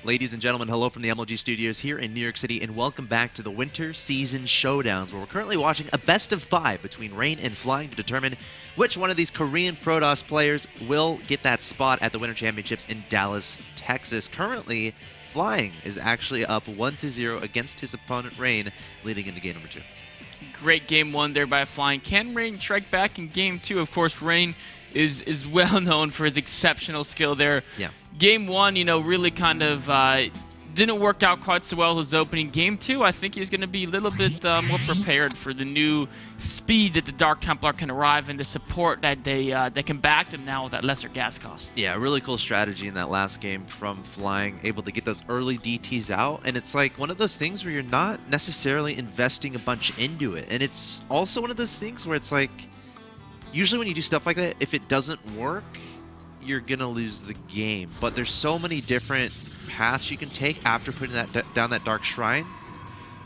Ladies and gentlemen, hello from the MLG studios here in New York City, and welcome back to the Winter Season Showdowns, where we're currently watching a best-of-5 between Rain and Flying to determine which one of these Korean Protoss players will get that spot at the Winter Championships in Dallas, Texas. Currently, Flying is actually up 1-0 against his opponent Rain, leading into game number 2. Great game 1 there by Flying. Can Rain strike back in game 2? Of course, Rain is well known for his exceptional skill there. Yeah. Game 1, you know, really kind of didn't work out quite so well his opening. Game 2, I think he's going to be a little bit more prepared for the new speed that the Dark Templar can arrive and the support that they can back them now with that lesser gas cost. Yeah, really cool strategy in that last game from Flying, able to get those early DTs out, and it's like one of those things where you're not necessarily investing a bunch into it, and it's also one of those things where it's like, usually when you do stuff like that, if it doesn't work, you're gonna lose the game. But there's so many different paths you can take after putting that down that Dark Shrine,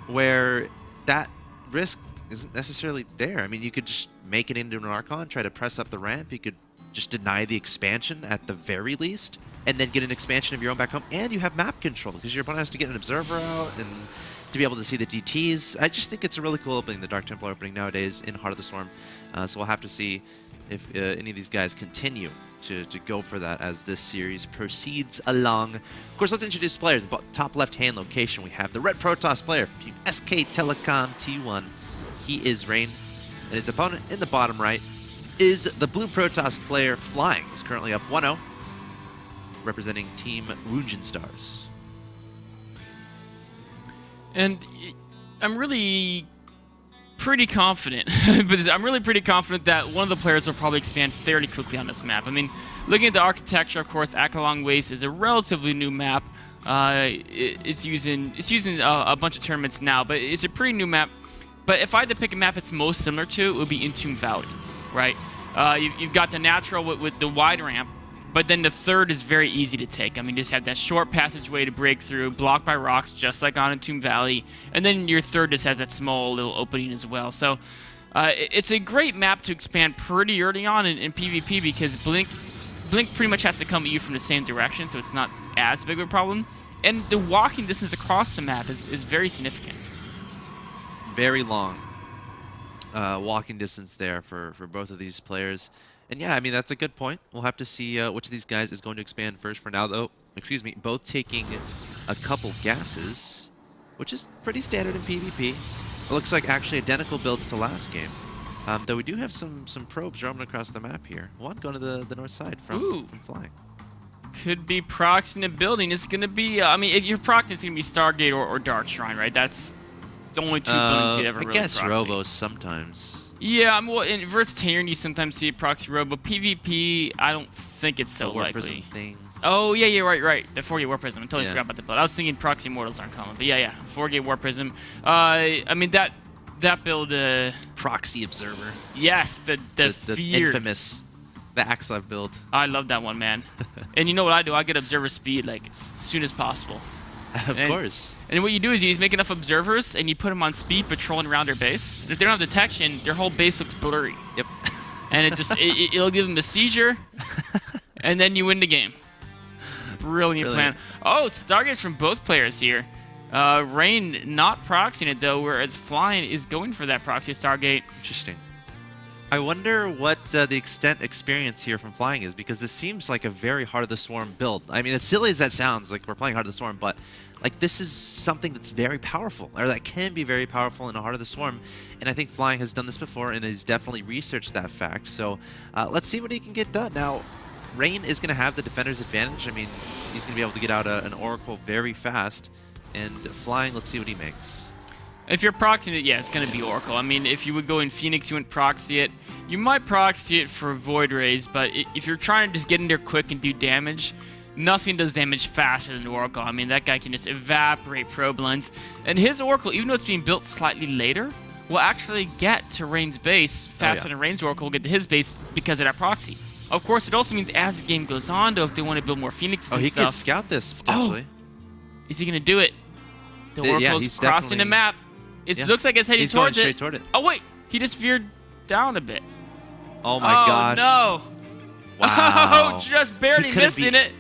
where that risk isn't necessarily there. I mean, you could just make it into an Archon, try to press up the ramp. You could just deny the expansion at the very least, and then get an expansion of your own back home, and you have map control because your opponent has to get an observer out and to be able to see the DTs. I just think it's a really cool opening, the Dark Templar opening nowadays in Heart of the Swarm. So we'll have to see if any of these guys continue to go for that as this series proceeds along. Of course, let's introduce players. In the top left-hand location, we have the Red Protoss player, SK Telecom T1. He is Rain, and his opponent in the bottom right is the Blue Protoss player, Flying, who's currently up 1-0, representing Team Woonjin Stars. And I'm really pretty confident, but I'm really pretty confident that one of the players will probably expand fairly quickly on this map. I mean, looking at the architecture, of course, Akalong Waste is a relatively new map. It's using a bunch of tournaments now, but it's a pretty new map. But if I had to pick a map it's most similar to, it would be Entomb Valley, right? You've got the natural with the wide ramp, but then the third is very easy to take. I mean, just have that short passageway to break through, blocked by rocks, just like on Entomb Valley. And then your third just has that small little opening as well. So it's a great map to expand pretty early on in PvP because Blink pretty much has to come at you from the same direction, so it's not as big of a problem. And the walking distance across the map is very significant. Very long walking distance there for both of these players. And yeah, I mean, that's a good point. We'll have to see which of these guys is going to expand first. For now, though, excuse me, both taking a couple gases, which is pretty standard in PvP. It looks like actually identical builds to last game. Though we do have some probes roaming across the map here. One going to the north side from Flying. Could be proxying a building. It's going to be, I mean, if you're proxying, it's going to be Stargate or Dark Shrine, right? That's the only two buildings you'd ever really proxy. I guess Robos sometimes. Yeah, well, in versus Terran, you sometimes see a proxy robo. PvP, I don't think it's so likely. Thing. Oh, yeah, right. The 4-gate War Prism. I totally forgot about the build. I was thinking proxy mortals aren't common, but yeah, 4-gate War Prism. I mean, that build... Proxy Observer. Yes, the infamous, the axslav build. I love that one, man. And you know what I do? I get Observer speed, like, as soon as possible. Of course. And what you do is you make enough observers and you put them on speed patrolling around their base. If they don't have detection, their whole base looks blurry. Yep. And it just it'll give them a seizure, and then you win the game. Brilliant plan. Oh, it's Stargates from both players here. Rain not proxying it though, whereas Flying is going for that proxy Stargate. Interesting. I wonder what the extent experience here from Flying is, because this seems like a very Heart of the Swarm build. I mean, as silly as that sounds, like we're playing Heart of the Swarm, but like this is something that's very powerful, or that can be very powerful in a Heart of the Swarm. And I think Flying has done this before and has definitely researched that fact. So let's see what he can get done. Now, Rain is going to have the defender's advantage. I mean, he's going to be able to get out an Oracle very fast. And Flying, let's see what he makes. If you're proxying it, yeah, it's going to be Oracle. I mean, if you would go in Phoenix, you wouldn't proxy it. You might proxy it for Void Rays, but if you're trying to just get in there quick and do damage, nothing does damage faster than Oracle. I mean, that guy can just evaporate probe lines. And his Oracle, even though it's being built slightly later, will actually get to Rain's base faster than Rain's Oracle will get to his base because of that proxy. Of course, it also means as the game goes on, though, if they want to build more Phoenixes and stuff... Oh, he could scout this, potentially. Oh, is he going to do it? The Oracle's crossing the map. It looks like it's heading towards it. Straight toward it. Oh, wait. He just veered down a bit. Oh, my gosh. Oh, no. Wow. Oh, just barely missing it.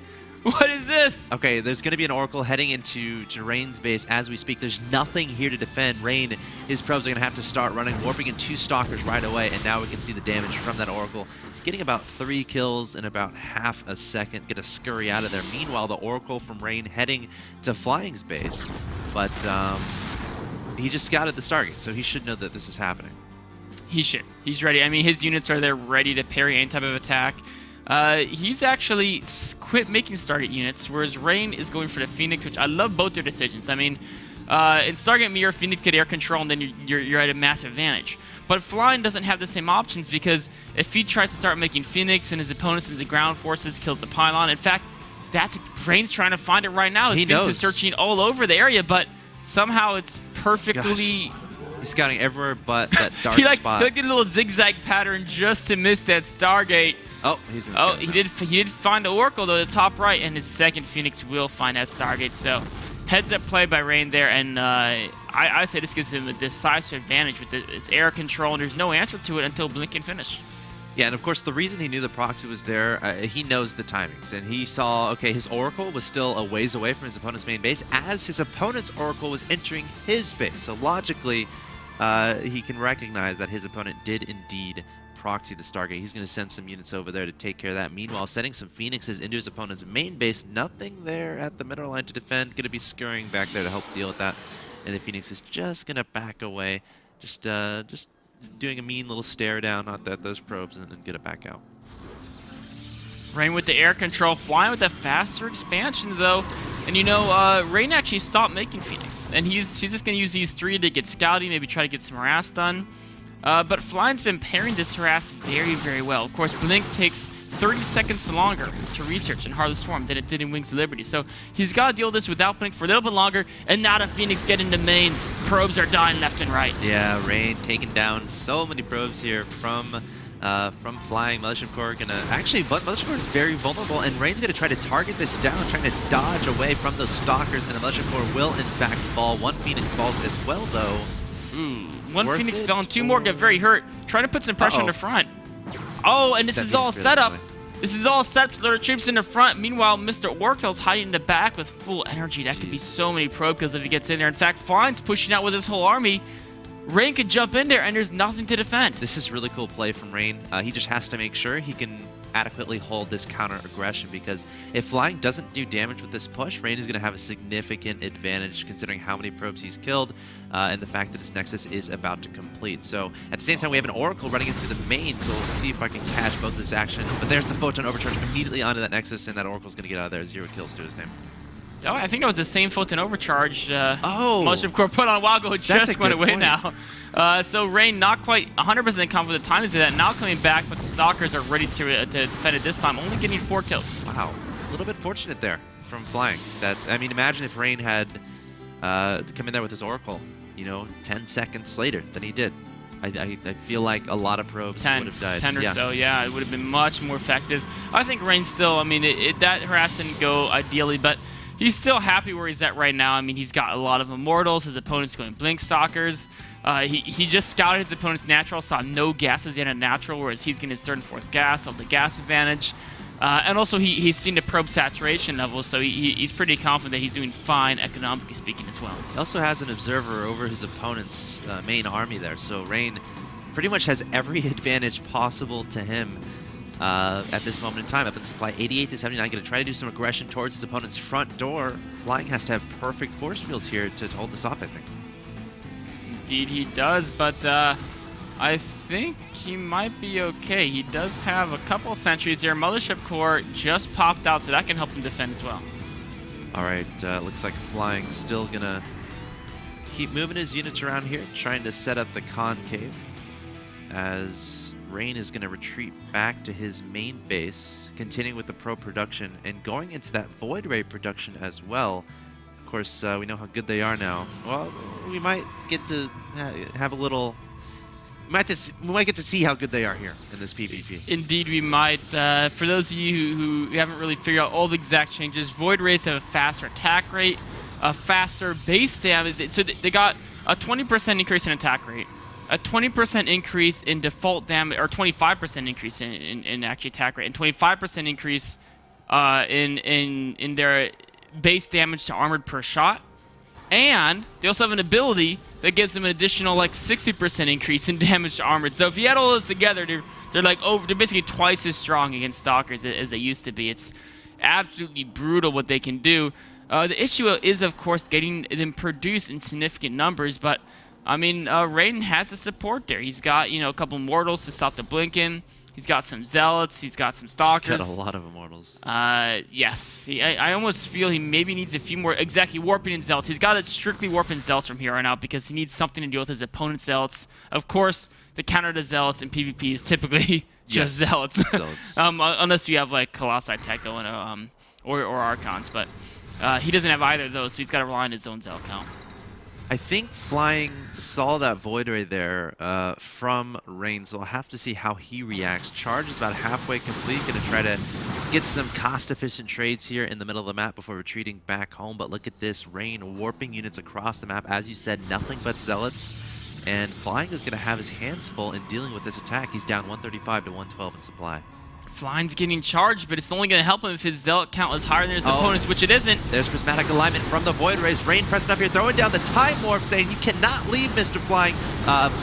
What is this? Okay, there's going to be an Oracle heading into Rain's base as we speak. There's nothing here to defend. Rain, his probes are going to have to start running, warping in 2 Stalkers right away, and now we can see the damage from that Oracle. Getting about 3 kills in about half a second, get a scurry out of there. Meanwhile, the Oracle from Rain heading to Flying's base, but he just scouted the Stargate, so he should know that this is happening. He should. He's ready. I mean, his units are there ready to parry any type of attack. He's actually quit making Stargate units, whereas Rain is going for the Phoenix, which I love both their decisions. I mean, in Stargate Mirror, Phoenix get air control, and then you're at a massive advantage. But Flying doesn't have the same options, because if he tries to start making Phoenix and his opponents in the ground forces, kills the pylon. In fact, that's Rain's trying to find it right now. His Phoenix is searching all over the area, but somehow it's perfectly... Gosh. He's scouting everywhere but that dark spot. He did a little zigzag pattern just to miss that Stargate. Oh, he's gonna he did find the Oracle though, the top right, and his second Phoenix will find that Stargate. So heads up play by Rain there, and I say this gives him a decisive advantage with his air control, and there's no answer to it until Blink can finish. Yeah, and of course the reason he knew the proxy was there, he knows the timings, and he saw, okay, his Oracle was still a ways away from his opponent's main base as his opponent's Oracle was entering his base. So logically, he can recognize that his opponent did indeed proxy the Stargate. He's going to send some units over there to take care of that. Meanwhile, sending some Phoenixes into his opponent's main base. Nothing there at the middle line to defend. Going to be scurrying back there to help deal with that. And the Phoenix is just going to back away. Just doing a mean little stare down at those probes and get it back out. Rain with the air control, Flying with a faster expansion though. And you know, Rain actually stopped making Phoenix. And he's just going to use these 3 to get scouting, maybe try to get some harass done. But Flying's been pairing this harass very, very well. Of course, Blink takes 30 seconds longer to research in Heartless Storm than it did in Wings of Liberty. So he's got to deal with this without Blink for a little bit longer, and now the Phoenix getting the main. Probes are dying left and right. Yeah, Rain taking down so many probes here from Flying. Mothership Core gonna actually, but Mothership Core is very vulnerable, and Rain's gonna try to target this down, trying to dodge away from those Stalkers, and the Mothership Core will in fact fall. 1 Phoenix falls as well, though. One Phoenix fell and 2 more get very hurt. Trying to put some pressure in the front. Oh, and this is all set up. This is all set up to their troops in the front. Meanwhile, Mr. Oracle's hiding in the back with full energy. That could be so many probe kills if he gets in there. In fact, Flying's pushing out with his whole army. Rain could jump in there, and there's nothing to defend. This is really cool play from Rain. He just has to make sure he can adequately hold this counter-aggression, because if Flying doesn't do damage with this push, Rain is going to have a significant advantage considering how many probes he's killed and the fact that his Nexus is about to complete. So at the same time, we have an Oracle running into the main, so we'll see if I can catch both this action. But there's the Photon Overcharge immediately onto that Nexus, and that Oracle's going to get out of there. 0 kills to his name. Oh, I think that was the same Photon Overcharge Mothership Core put on a while ago. It just went away now. So Rain not quite 100% confident with the timings of that. Now coming back, but the Stalkers are ready to defend it this time. Only getting 4 kills. Wow. A little bit fortunate there from Flying. I mean, imagine if Rain had come in there with his Oracle, you know, 10 seconds later than he did. I feel like a lot of probes would have died. 10 or so, yeah. It would have been much more effective. I think Rain still, I mean, that harass didn't go ideally, but he's still happy where he's at right now. I mean, he's got a lot of Immortals. His opponent's going Blink Stalkers. He just scouted his opponent's natural, saw no gases in a natural, whereas he's getting his 3rd and 4th gas, of the gas advantage. And also, he's seen the probe saturation level, so he's pretty confident that he's doing fine, economically speaking, as well. He also has an observer over his opponent's main army there, so Rain pretty much has every advantage possible to him at this moment in time. Up in supply, 88 to 79, going to try to do some aggression towards his opponent's front door. Flying has to have perfect force fields here to hold this off, I think. Indeed he does, but I think he might be okay. He does have a couple sentries here. Mothership Core just popped out, so that can help him defend as well. All right, looks like Flying still going to keep moving his units around here, trying to set up the concave as Rain is going to retreat back to his main base, continuing with the pro production and going into that Void Ray production as well. Of course, we know how good they are now. Well, we might get to have a little... We might get to see how good they are here in this PvP. Indeed, we might. For those of you who haven't really figured out all the exact changes, Void Rays have a faster attack rate, a faster base damage. So they got a 20% increase in attack rate, a 20% increase in default damage, or 25% increase in actually attack rate, and 25% increase in their base damage to armored per shot. And they also have an ability that gives them an additional like 60% increase in damage to armored. So if you add all those together, they're basically twice as strong against Stalkers as they used to be. It's absolutely brutal what they can do. The issue is, of course, getting them produced in significant numbers. But I mean, Raiden has the support there. He's got a couple Mortals to stop the Blinken. He's got some Zealots. He's got some Stalkers. He's got a lot of Immortals. Yes. I almost feel he maybe needs a few more. Exactly, Warping and Zealots. He's got to strictly Warping Zealots from here on out because he needs something to deal with his opponent's Zealots. Of course, the counter to Zealots in PvP is typically just Zealots. Unless you have like Colossi Tech going or Archons. But he doesn't have either of those, so he's got to rely on his own Zealot count. I think Flying saw that Void Ray there from Rain, so we'll have to see how he reacts. Charge is about halfway complete, going to try to get some cost-efficient trades here in the middle of the map before retreating back home. But look at this, Rain warping units across the map. As you said, nothing but Zealots. And Flying is going to have his hands full in dealing with this attack. He's down 135 to 112 in supply. Flying's getting charged, but it's only going to help him if his Zealot count is higher than his opponent's, which it isn't. There's prismatic alignment from the Void Rays. Rain pressing up here, throwing down the Time Morph, saying you cannot leave, Mr. Flying.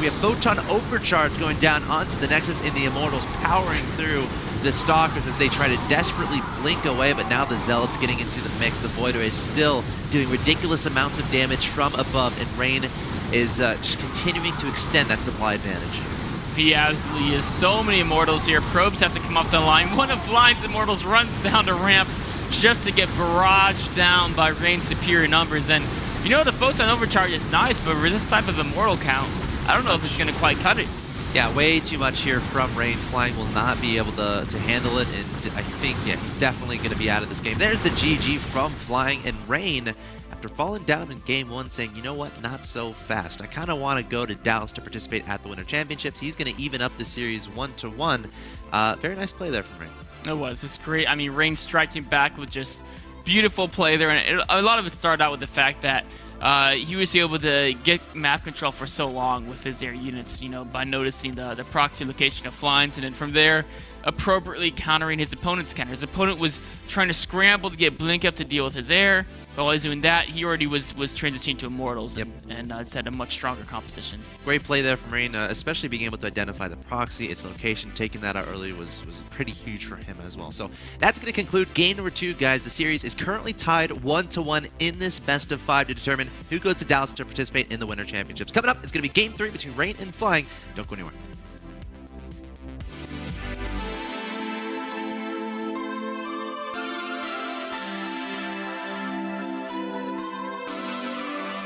We have Photon Overcharge going down onto the Nexus in the Immortals, powering through the Stalkers as they try to desperately blink away, but now the Zealots getting into the mix. The Void Rays still doing ridiculous amounts of damage from above, and Rain is just continuing to extend that supply advantage. He absolutely is. So many Immortals here. Probes have to come off the line. One of Flying's Immortals runs down to ramp just to get barraged down by Rain's superior numbers. And the Photon Overcharge is nice, but for this type of Immortal count, I don't know if it's going to quite cut it. Yeah, way too much here from Rain. Flying will not be able to handle it, and I think, yeah, he's definitely going to be out of this game. There's the GG from Flying, and Rain, after falling down in Game 1, saying, you know what, not so fast. I kind of want to go to Dallas to participate at the Winter Championships. He's going to even up the series 1-1. Very nice play there from Rain. It was. It's great. I mean, Rain striking back with just beautiful play there, and a lot of it started out with the fact that he was able to get map control for so long with his air units, by noticing the proxy location of Flying's, and then from there, appropriately countering his opponent's counter. His opponent was trying to scramble to get Blink up to deal with his air. But while he's doing that, he already was transitioning to Immortals, and just had a much stronger composition. Great play there from Rain, especially being able to identify the proxy, its location. Taking that out early was pretty huge for him as well. So that's going to conclude game number 2, guys. The series is currently tied 1-1 in this best of 5 to determine who goes to Dallas to participate in the Winter Championships. Coming up, it's going to be game 3 between Rain and Flying. Don't go anywhere.